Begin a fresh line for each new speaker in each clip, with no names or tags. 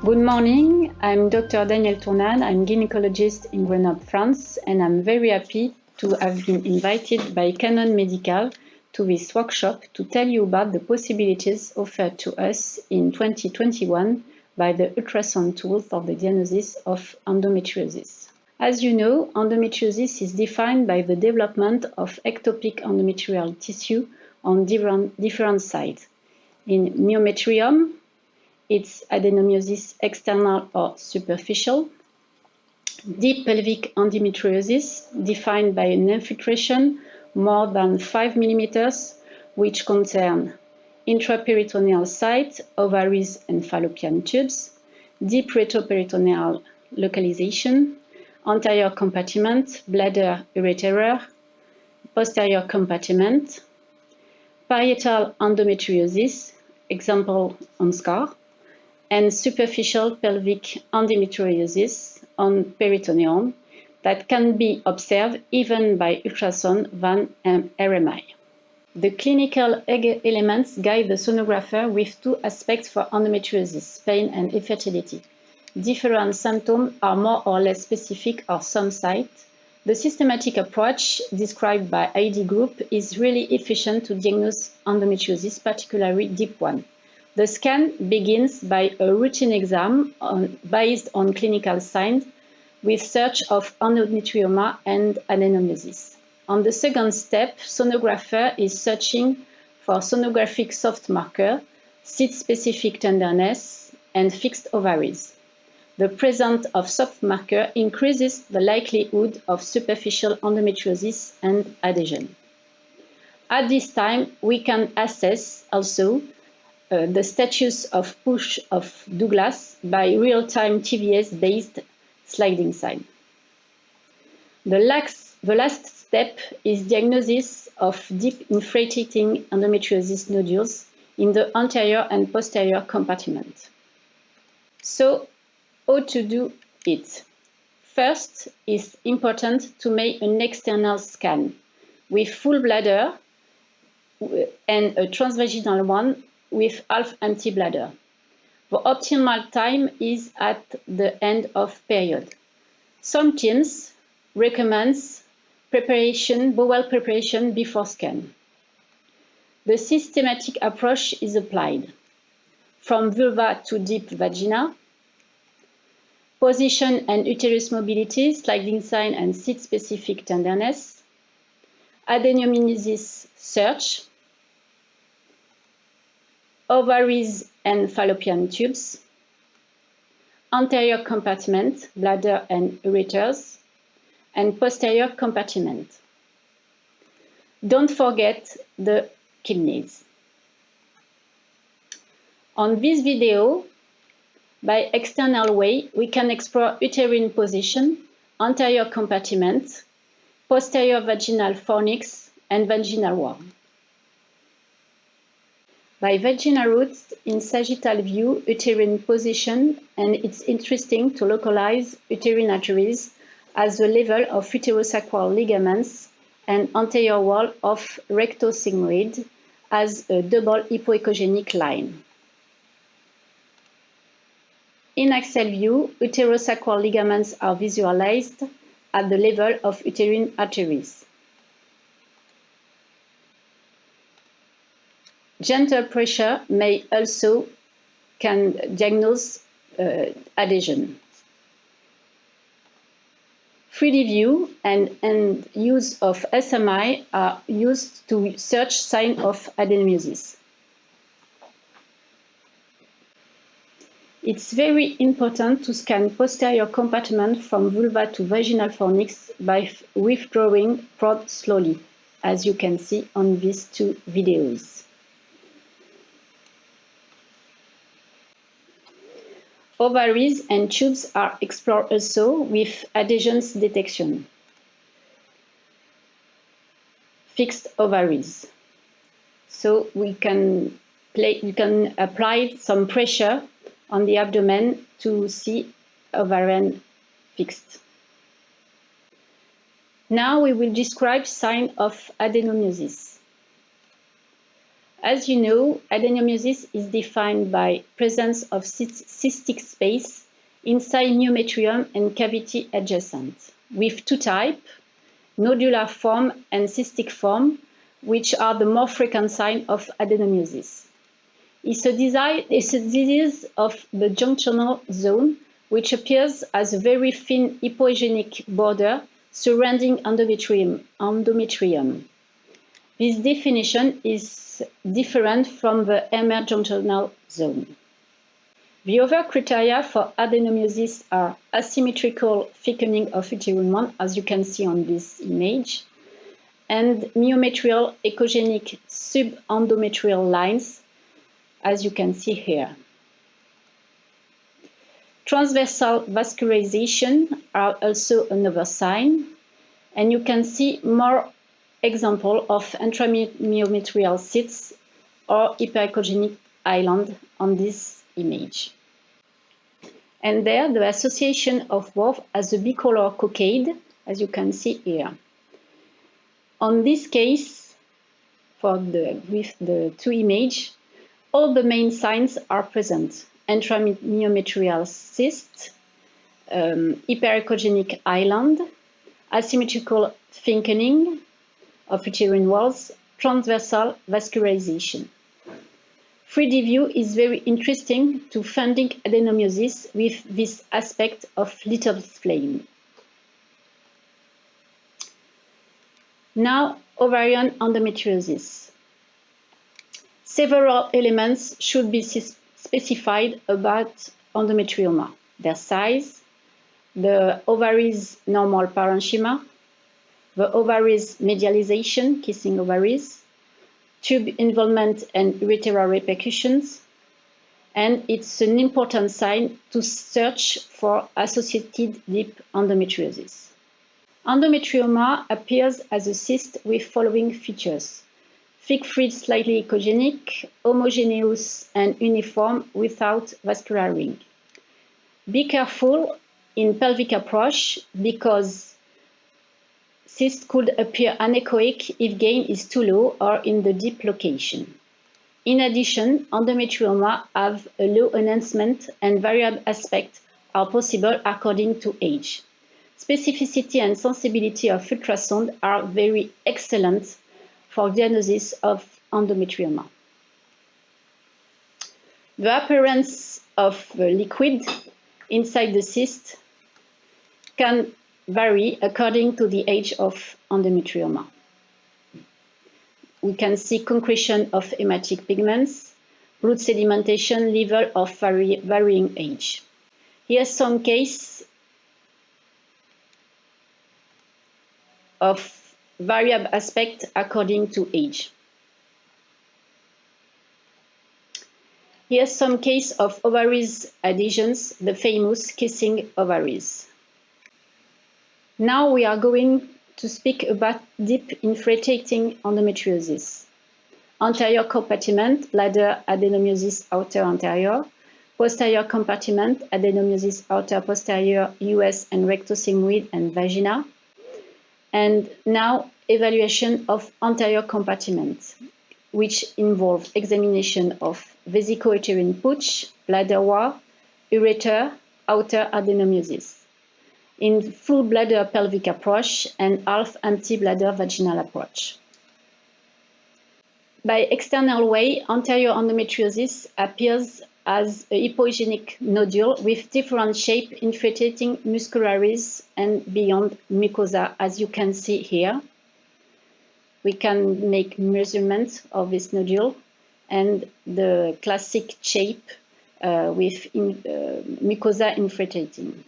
Good morning, I'm Dr. Danielle Tournan, I'm gynecologist in Grenoble, France, and I'm very happy to have been invited by Canon Medical to this workshop to tell you about the possibilities offered to us in 2021 by the ultrasound tool for the diagnosis of endometriosis. As you know, endometriosis is defined by the development of ectopic endometrial tissue on different sides. In myometrium, it's adenomyosis external or superficial. Deep pelvic endometriosis, defined by an infiltration more than 5 mm, which concern intraperitoneal site, ovaries and fallopian tubes, deep retroperitoneal localization, anterior compartment, bladder ureterer, posterior compartment, parietal endometriosis, example on scar, and superficial pelvic endometriosis on peritoneum that can be observed even by ultrasound than RMI. The clinical elements guide the sonographer with two aspects for endometriosis, pain and infertility. Different symptoms are more or less specific or some site. The systematic approach described by ID Group is really efficient to diagnose endometriosis, particularly deep one. The scan begins by a routine exam based on clinical signs with search of endometrioma and adenomyosis. On the second step, sonographer is searching for sonographic soft marker, site-specific tenderness, and fixed ovaries. The presence of soft marker increases the likelihood of superficial endometriosis and adhesion. At this time, we can assess also the status of push of Douglas by real-time TVS-based sliding sign. The last step is diagnosis of deep infiltrating endometriosis nodules in the anterior and posterior compartment. So, how to do it? First, it's important to make an external scan with full bladder and a transvaginal one with half empty bladder. The optimal time is at the end of period. Some teams recommend bowel preparation before scan. The systematic approach is applied from vulva to deep vagina, position and uterus mobility, sliding sign and site-specific tenderness, adenomyosis search, ovaries and fallopian tubes, anterior compartment, bladder and ureters, and posterior compartment. Don't forget the kidneys. On this video, by external way, we can explore uterine position, anterior compartment, posterior vaginal fornix, and vaginal wall. By vaginal routes in sagittal view, uterine position, and it's interesting to localize uterine arteries at the level of uterosacral ligaments and anterior wall of rectosigmoid as a double hypoechogenic line. In axial view, uterosacral ligaments are visualized at the level of uterine arteries. Gentle pressure may also diagnose adhesion. 3D view and use of SMI are used to search signs of adenomyosis. It's very important to scan posterior compartment from vulva to vaginal fornix by withdrawing prod slowly, as you can see on these two videos. Ovaries and tubes are explored also with adhesions detection. Fixed ovaries. So you can apply some pressure on the abdomen to see ovarian fixed. Now we will describe signs of adenomyosis. As you know, adenomyosis is defined by presence of cystic space inside myometrium and cavity adjacent, with two types, nodular form and cystic form, which are the more frequent signs of adenomyosis. It's a disease of the junctional zone, which appears as a very thin hypoegenic border surrounding endometrium. This definition is different from the emerjunctional zone. The other criteria for adenomyosis are asymmetrical thickening of uterine wall, as you can see on this image, and myometrial echogenic subendometrial lines, as you can see here. Transversal vascularization are also another sign, and you can see more examples of intramyometrial cysts or hyperechogenic island on this image. And there, the association of both as a bicolor coccade, as you can see here. On this case, with the two images, all the main signs are present: intramyometrial cyst, hyperechogenic island, asymmetrical thickening of uterine walls, transversal vascularization. 3D view is very interesting to finding adenomyosis with this aspect of little flame. Now, ovarian endometriosis. Several elements should be specified about endometrioma: their size, the ovaries' normal parenchyma, the ovaries' medialization, kissing ovaries, tube involvement and ureteral repercussions, and it's an important sign to search for associated deep endometriosis. Endometrioma appears as a cyst with following features: thick fluid, slightly echogenic, homogeneous and uniform without vascular ring. Be careful in pelvic approach because cyst could appear anechoic if gain is too low or in the deep location. In addition, endometrioma have a low enhancement and variable aspects are possible according to age. Specificity and sensibility of ultrasound are very excellent for diagnosis of endometrioma. The appearance of liquid inside the cyst can vary according to the age of endometrioma. We can see concretion of hematite pigments, blood sedimentation level of varying age. Here's some case of variable aspect according to age. Here's some case of ovaries adhesions, the famous kissing ovaries. Now we are going to speak about deep infiltrating endometriosis. Anterior compartment, bladder adenomyosis outer anterior. Posterior compartment, adenomyosis outer posterior, US and rectosigmoid and vagina. And now evaluation of anterior compartment, which involve examination of vesico-uterine pouch, bladder wall, ureter, outer adenomyosis, in full bladder pelvic approach and half empty bladder vaginal approach. By external way, anterior endometriosis appears as a hypoegenic nodule with different shape infiltrating muscularies and beyond mucosa, as you can see here. We can make measurements of this nodule and the classic shape with mucosa infiltrating.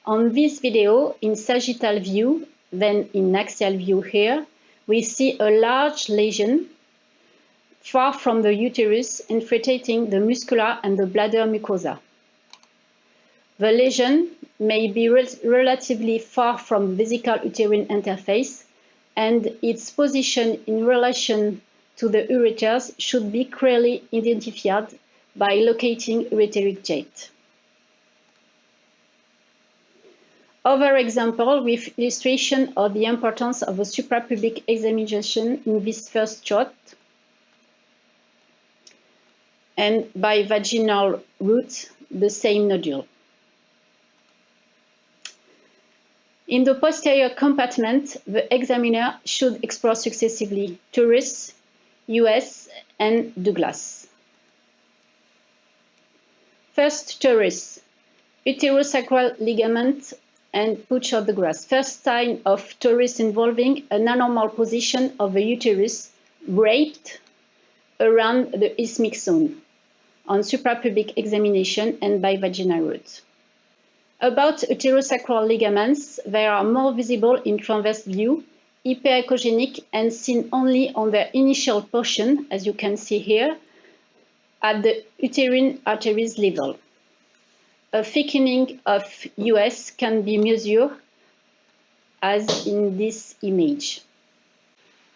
On this video, in sagittal view, then in axial view here, we see a large lesion far from the uterus infiltrating the muscular and the bladder mucosa. The lesion may be relatively far from vesical uterine interface, and its position in relation to the ureters should be clearly identified by locating ureteric jet. Other example with illustration of the importance of a suprapubic examination in this first shot. and by vaginal route, the same nodule. In the posterior compartment, the examiner should explore successively Turris, US, and Douglas. First, Turris, uterosacral ligament and pooch of the Grass. First sign of Turris involving an abnormal position of the uterus wrapped around the isthmic zone on suprapubic examination and by vaginal route. About uterosacral ligaments, they are more visible in transverse view, hyperechogenic and seen only on their initial portion, as you can see here, at the uterine arteries level. A thickening of US can be measured as in this image.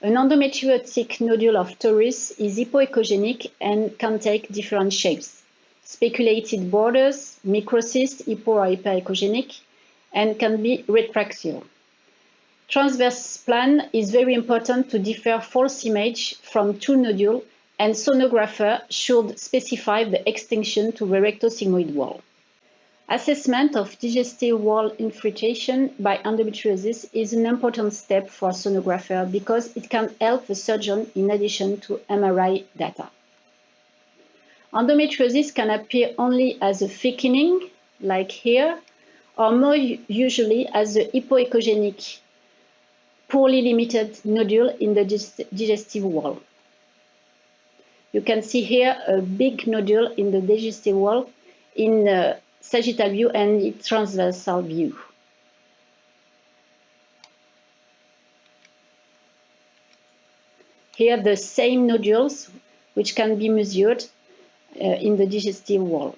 An endometriotic nodule of Turris is hypoechogenic and can take different shapes. Speculated borders, microcyst, hypo or hyperechogenic, and can be retractile. Transverse plan is very important to differ false image from true nodule, and sonographer should specify the extension to the rectosigmoid wall. Assessment of digestive wall infiltration by endometriosis is an important step for a sonographer because it can help the surgeon in addition to MRI data. Endometriosis can appear only as a thickening, like here, or more usually as a hypoechogenic, poorly limited nodule in the digestive wall. You can see here a big nodule in the digestive wall in sagittal view and transversal view. Here the same nodules which can be measured in the digestive wall.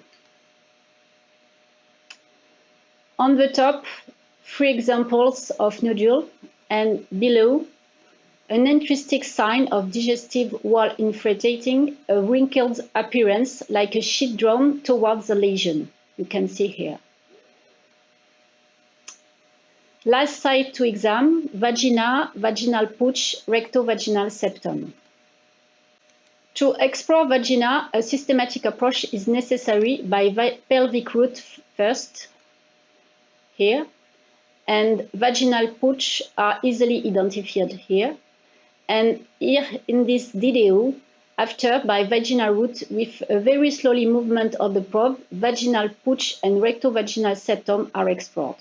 On the top, 3 examples of nodule, and below, an intrinsic sign of digestive wall infiltrating, a wrinkled appearance like a sheet drawn towards the lesion. You can see here. Last site to exam, vagina, vaginal pooch, rectovaginal septum. To explore vagina, a systematic approach is necessary by pelvic route first, here, and vaginal pooch are easily identified here. And here in this video, after by vaginal route with a very slowly movement of the probe, vaginal pooch and rectovaginal septum are explored.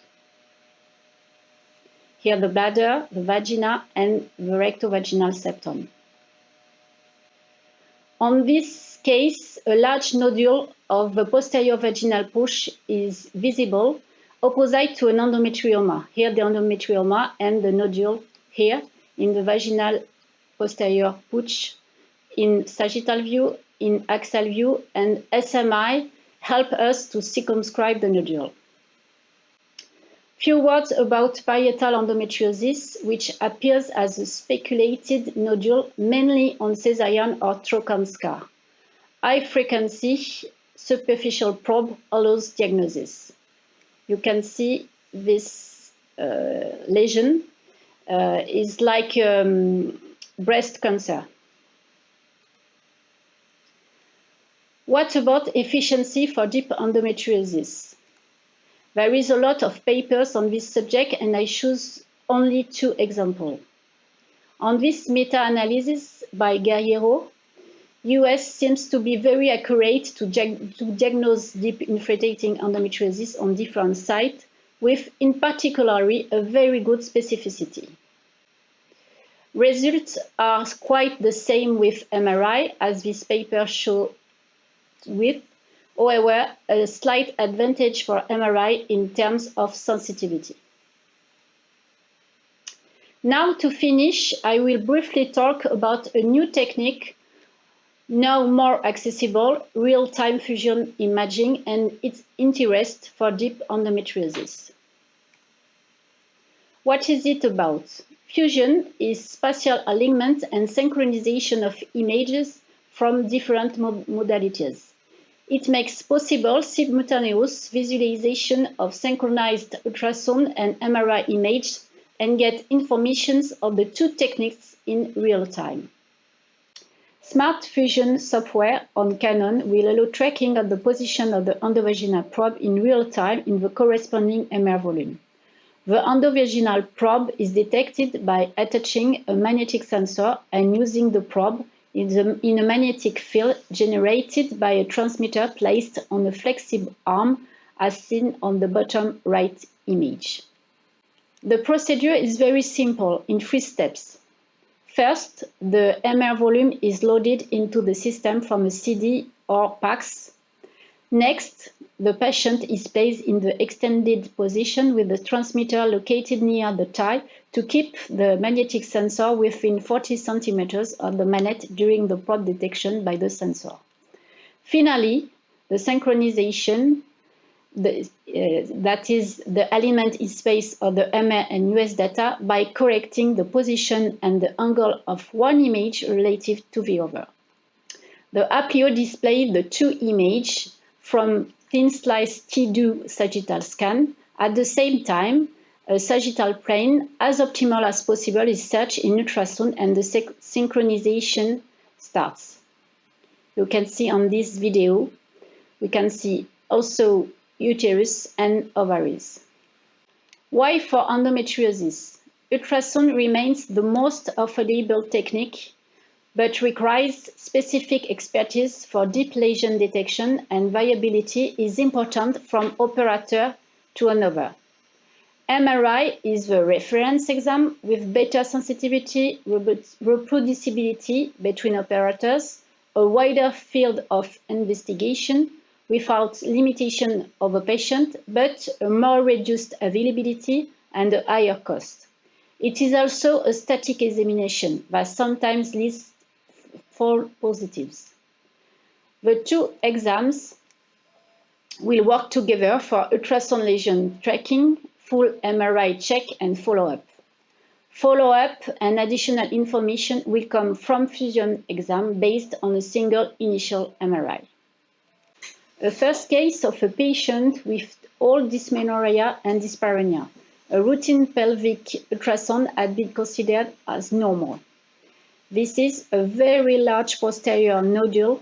Here the bladder, the vagina, and the rectovaginal septum. On this case, a large nodule of the posterior vaginal pooch is visible opposite to an endometrioma. Here the endometrioma and the nodule here in the vaginal posterior pooch in sagittal view, in axial view, and SMI help us to circumscribe the nodule. Few words about parietal endometriosis, which appears as a speculated nodule mainly on cesarean or trocan scar. High frequency superficial probe allows diagnosis. You can see this lesion is like breast cancer. What about efficiency for deep endometriosis? There is a lot of papers on this subject, and I choose only 2 examples. On this meta-analysis by Guerriero, US seems to be very accurate to diagnose deep infiltrating endometriosis on different sites, with in particular a very good specificity. Results are quite the same with MRI, as this paper shows with, however, a slight advantage for MRI in terms of sensitivity. Now to finish, I will briefly talk about a new technique, now more accessible, real-time fusion imaging and its interest for deep endometriosis. What is it about? Fusion is spatial alignment and synchronization of images from different modalities. It makes possible simultaneous visualization of synchronized ultrasound and MRI images and get information of the 2 techniques in real time. Smart Fusion software on Canon will allow tracking of the position of the endovaginal probe in real time in the corresponding MR volume. The endovaginal probe is detected by attaching a magnetic sensor and using the probe in a magnetic field generated by a transmitter placed on a flexible arm as seen on the bottom right image. The procedure is very simple in 3 steps. First, the MR volume is loaded into the system from a CD or PACS. Next, the patient is placed in the extended position with the transmitter located near the thigh to keep the magnetic sensor within 40 centimeters of the magnet during the probe detection by the sensor. Finally, the synchronization, that is the element in space of the MR and US data by correcting the position and the angle of one image relative to the other. The Applio displays the 2 images from thin slice T2 sagittal scan. At the same time, a sagittal plane as optimal as possible is searched in ultrasound and the synchronization starts. You can see on this video, we can see also uterus and ovaries. Why for endometriosis? Ultrasound remains the most available technique, but requires specific expertise for deep lesion detection, and variability is important from operator to another. MRI is the reference exam with better sensitivity, reproducibility between operators, a wider field of investigation, without limitation of a patient, but a more reduced availability and a higher cost. It is also a static examination that sometimes leads false positives. The 2 exams will work together for ultrasound lesion tracking, full MRI check and follow-up. Follow-up and additional information will come from fusion exam based on a single initial MRI. A first case of a patient with all dysmenorrhea and dyspareunia. A routine pelvic ultrasound had been considered as normal. This is a very large posterior nodule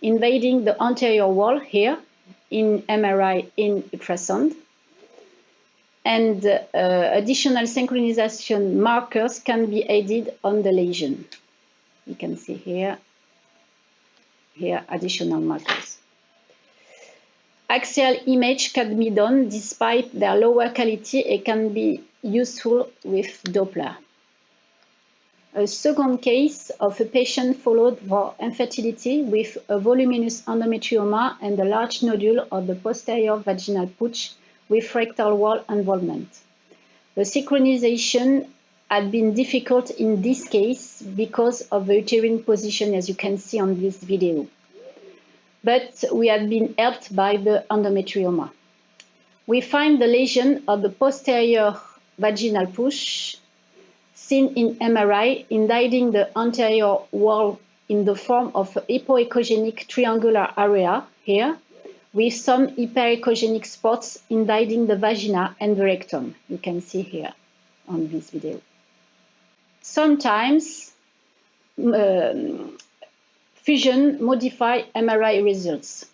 invading the anterior wall here in MRI in ultrasound. And additional synchronization markers can be added on the lesion. You can see here additional markers. Axial image can be done despite their lower quality and can be useful with Doppler. A second case of a patient followed for infertility with a voluminous endometrioma and a large nodule of the posterior vaginal pouch with rectal wall involvement. The synchronization had been difficult in this case because of the uterine position, as you can see on this video. But we had been helped by the endometrioma. We find the lesion of the posterior vaginal pouch seen in MRI, indicting the anterior wall in the form of a hypoechogenic triangular area here, with some hyperechogenic spots indicting the vagina and the rectum. You can see here on this video. Sometimes fusion modify MRI results.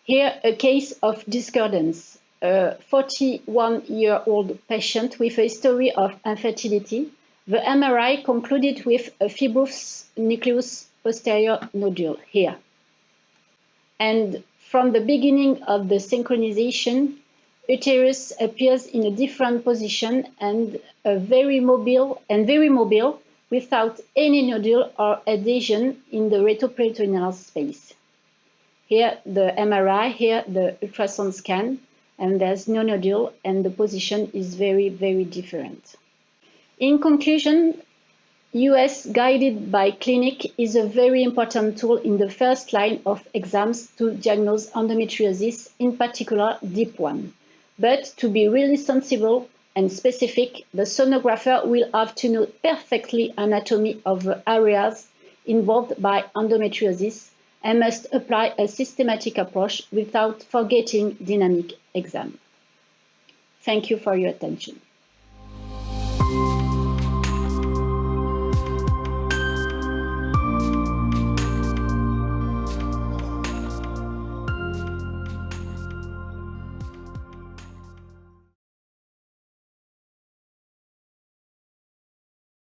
Here, a case of discordance. A 41-year-old patient with a history of infertility. The MRI concluded with a fibrous nucleus posterior nodule here. And from the beginning of the synchronization, uterus appears in a different position and very mobile without any nodule or adhesion in the retroperitoneal space. Here the MRI, here the ultrasound scan, and there's no nodule and the position is very, very different. In conclusion, US guided by clinic is a very important tool in the first line of exams to diagnose endometriosis, in particular deep one. But to be really sensible and specific, the sonographer will have to know perfectly anatomy of the areas involved by endometriosis and must apply a systematic approach without forgetting dynamic exam. Thank you for your attention.